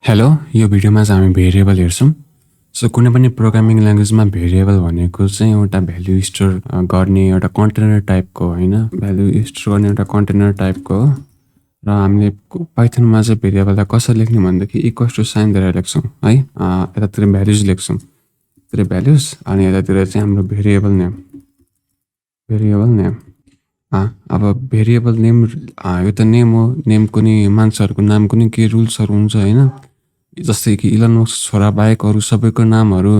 Hello, यो भिडियोमा चाहिँ हामी भेरिएबल हेर्छौँ। सो कुनै पनि प्रोग्रामिङ ल्याङ्ग्वेजमा भेरिएबल भनेको चाहिँ एउटा भ्यालु स्टोर गर्ने एउटा कन्टेनर टाइपको होइन, भ्यालु स्टोर गर्ने एउटा कन्टेनर टाइपको हो। र हामीले पाइथनमा चाहिँ भेरिएबललाई कसरी लेख्ने भनेदेखि इक्वल्स टु साइन दिएर लेख्छौँ है। यतातिर भ्याल्युज लेख्छौँ, यतातिर भ्याल्युज अनि यतातिर चाहिँ हाम्रो भेरिएबल नेम। अब भेरिएबल नेम यो त नेम हो, नेमको नि मान्छेहरूको नामको नि के रुल्सहरू हुन्छ होइन। जस्तै कि इलन मस्क छोरा बाहेक अरू सबैको नामहरू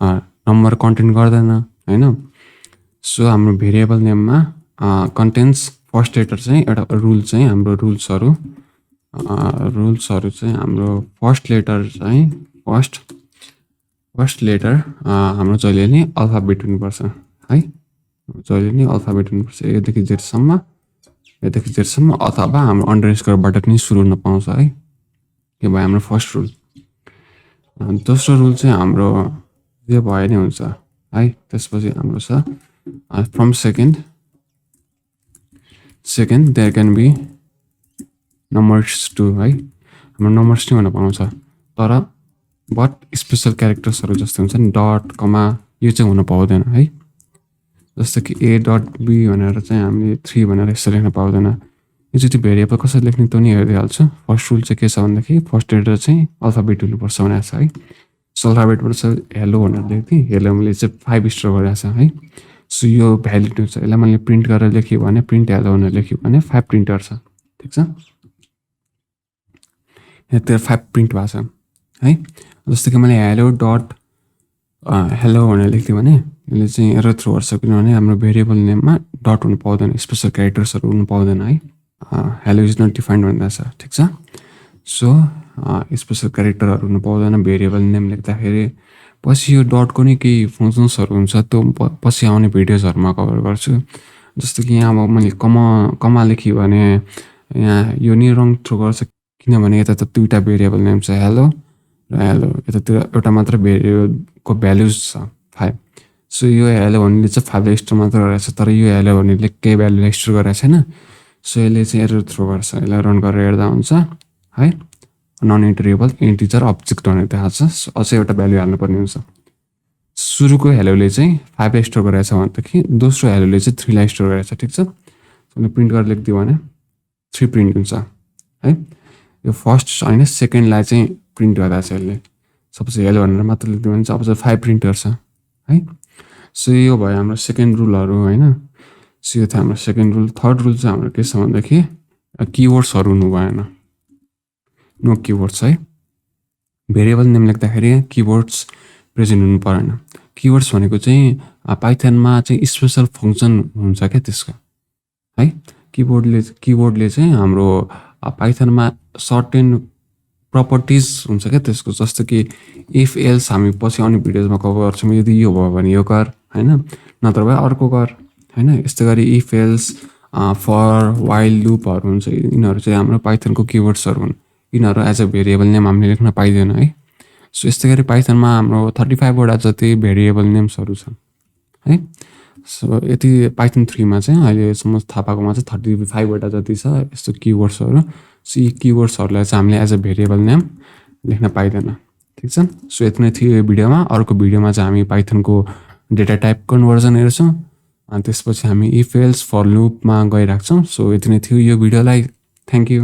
नम्बर कन्टेन गर्दैन होइन। सो हाम्रो भेरिएबल नेममा कन्टेन्स फर्स्ट लेटर चाहिँ एउटा रुल चाहिँ हाम्रो रुल्सहरू चाहिँ हाम्रो फर्स्ट लेटर चाहिँ फर्स्ट लेटर हाम्रो जहिले नि अल्फाबेट हुनुपर्छ है। जहिले नि अल्फाबेट हुनुपर्छ एदेखि जेडसम्म अथवा हाम्रो अन्डरस्कोरबाट पनि सुरु हुन पाउँछ है। यो भयो हाम्रो फर्स्ट रुल। दोस्रो रुल चाहिँ हाम्रो यो भए नै हुन्छ है। त्यसपछि हाम्रो छ from second there can be numbers to है। हाम्रो नम्बर्स नै हुन पाउँछ तर बट स्पेसल क्यारेक्टर्सहरू जस्तो हुन्छ नि डट कमा यो चाहिँ हुन पाउँदैन है। जस्तो कि ए डट बी भनेर चाहिँ हामीले 3 भनेर यसो लेख्न पाउँदैन। यो चाहिँ भेरिएबल कसरी लेख्ने त नि हेरिदिइहाल्छु। फर्स्ट रुल चाहिँ के छ भन्दाखेरि फर्स्ट लेटर चाहिँ अल्फाबेट हुनुपर्छ भनेको छ है। सो अल्फाबेटबाट चाहिँ हेलो भनेर लेख्थेँ, हेलो मैले चाहिँ 5 स्टोर गरेको छ है। सो यो भ्यालिड हुन्छ, यसलाई मैले प्रिन्ट गरेर लेख्यो भने प्रिन्ट हेलो भनेर लेख्यो भने 5 प्रिन्ट गर्छ, ठिक छ। यतातिर 5 प्रिन्ट भएको छ है। जस्तो कि मैले हेलो डट हेलो भनेर लेख्थेँ भने यसले चाहिँ एरर थ्रो गर्छ, किनभने हाम्रो भेरिएबल नेममा डट हुनु पाउँदैन, स्पेसल क्यारेक्टर्सहरू हुनु पाउँदैन है। हेलो इज नट डिफाइन्ड भन्दा छ, ठिक छ। सो स्पेसल क्यारेक्टरहरू हुनु पाउँदैन भेरिएबल नेम लेख्दाखेरि। पछि यो डटको नि केही फङ्सन्सहरू हुन्छ, त्यो पछि आउने भिडियोजहरूमा कभर गर्छु। जस्तो कि यहाँ अब मैले कमा लेखेँ भने यहाँ यो नि रङ थ्रो गर्छ, किनभने यता त 2टा भेरिएबल नेम छ हेलो र हेलो, यतातिर एउटा मात्र भेरिएबलको भ्याल्युज छ 5। सो यो हेलो भन्नेले चाहिँ 5 स्टोर मात्र गरेको छ, तर यो हेलो भन्नेले केही भ्यालुलाई स्टोर गरेको छैन। सो यसले चाहिँ एरर थ्रो गर्छ। यसलाई रन गरेर हेर्दा हुन्छ है। नन इन्टरेबल इन्टिजर अब्जेक्ट भनेर देखाएको छ, अझै एउटा भ्यालु हाल्नुपर्ने हुन्छ। सुरुको हेलोले चाहिँ 5 स्टोर गरेको छ भनेदेखि दोस्रो हेलोले चाहिँ 3 लाई स्टोर गरेको छ, ठिक छ। प्रिन्ट गरेर लेखिदियो भने 3 प्रिन्ट हुन्छ है। यो फर्स्ट होइन सेकेन्डलाई चाहिँ प्रिन्ट गर्दा चाहिँ यसले सपोज हेलो भनेर मात्र लेखिदियो भने चाहिँ अब चाहिँ 5 प्रिन्ट गर्छ है। सो यो भयो हाम्रो सेकेन्ड रुलहरू होइन। सो यो थियो हाम्रो सेकेन्ड रुल। थर्ड रुल चाहिँ हाम्रो के छ भन्दाखेरि किवर्ड्सहरू हुनु भएन, नो किवर्ड्स है। भेरिएबल नेम लेख्दाखेरि किवर्ड्स प्रेजेन्ट हुनु परेन। किवर्ड्स भनेको चाहिँ पाइथनमा चाहिँ स्पेसल फङ्सन हुन्छ क्या त्यसको है। किवर्डले चाहिँ हाम्रो पाइथनमा सर्टेन प्रपर्टिज हुन्छ क्या त्यसको। जस्तो कि इफ एल्स हामी पछि आउने भिडियोजमा कभर गर्छौँ। यदि यो भयो भने यो कर होइन, नत्र भए अर्को कर होइन। यस्तै गरी इफ एल्स फर वाइल लुपहरू हुन्छ, यिनीहरू चाहिँ हाम्रो पाइथनको किवर्ड्सहरू हुन्। यिनीहरू एज अ भेरिएबल नेम हामीले लेख्न पाइँदैन है। सो यस्तै गरी पाइथनमा हाम्रो 35वटा जति भेरिएबल नेम्सहरू छन् है। सो यति पाइथन 3मा चाहिँ अहिलेसम्म थाहा पाएकोमा चाहिँ 35वटा जति छ यस्तो किवर्ड्सहरू। सो यी किवर्ड्सहरूलाई चाहिँ हामीले एज अ भेरिएबल नेम लेख्न पाइँदैन, ठिक छ। सो यति नै थियो यो भिडियोमा। अर्को भिडियोमा चाहिँ हामी पाइथनको डेटा टाइप कन्भर्जन हेर्छौँ, अनि त्यसपछि हामी इफ एल्स फर लुपमा गइराख्छौँ। सो यति नै थियो यो भिडियोलाई। Thank you.